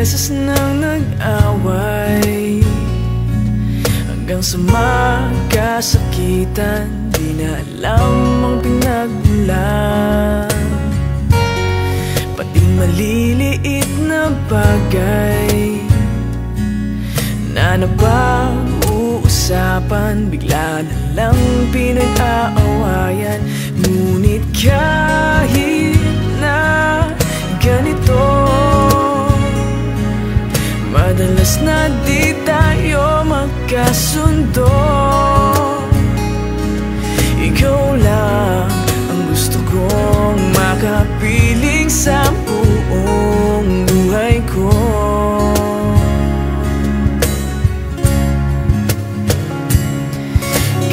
beses nang nag-away, hanggang sa magkasakitan, di na alam ang pinagmulan. Pati maliliit na bagay na napag-uusapan, bigla na lang pinag-aawayan. Ngunit kahit na ganito, madalas na di tayo magkasundo. Ikaw lang ang gusto kong makapiling sa buong buhay ko.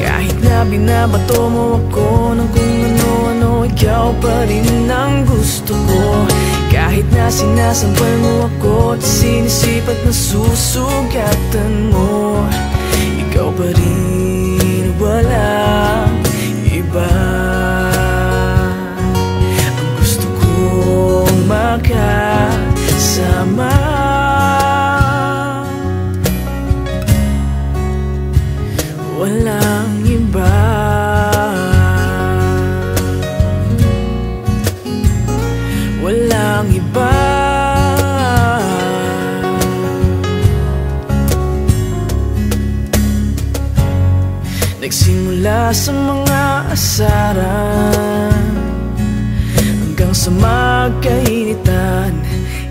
Kahit na binabato mo ako ng kung ano-ano, ikaw pa rin ang gusto ko. Kahit na sinasampal mo ako at sinisipat na susugatan mo, ikaw pa rin, walang iba. Ang gusto kong makasama, walang iba. Walang iba. Nagsimula sa mga asaran hanggang sa magkainitan,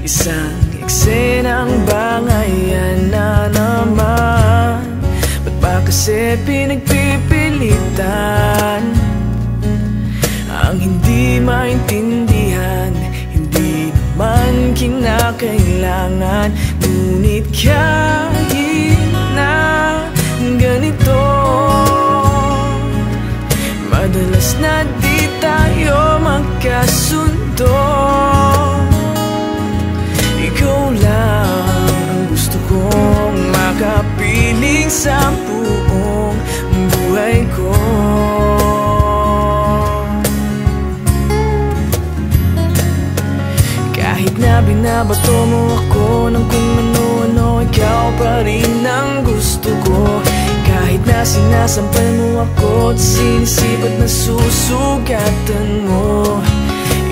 isang eksenang bangayan na naman. Ba't ba kasi pinagpipilitan ang hindi maintindihan? Hindi naman kinakailangan. Ngunit kahit na ganito, madalas na di tayo magkasundo. Ikaw lang ang gusto kong makapiling sa buong buhay ko. Kahit na binabato mo ako ng kung ano-ano, ikaw pa rin ang gusto ko. Kahit na sinasampal mo ako at sinisipat na susugatan mo,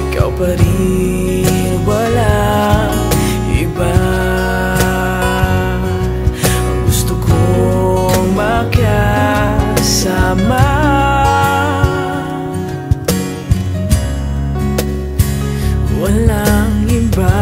ikaw pa rin, walang iba. Ang gusto kong makasama, walang iba.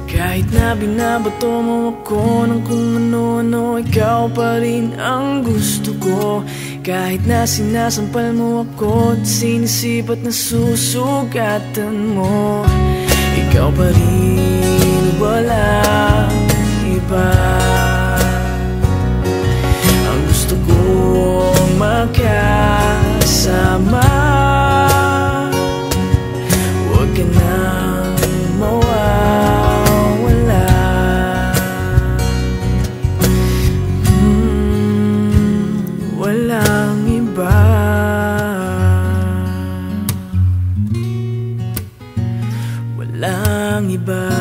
Kahit na binabato mo ako ng kung ano-ano, ikaw pa rin ang gusto ko. Kahit na sinasampal mo ako at sinisipat na susugatan mo, ikaw pa rin, walang iba. Ang gusto kong makasama, huwag ka nang mawawala. Walang iba. Walang iba.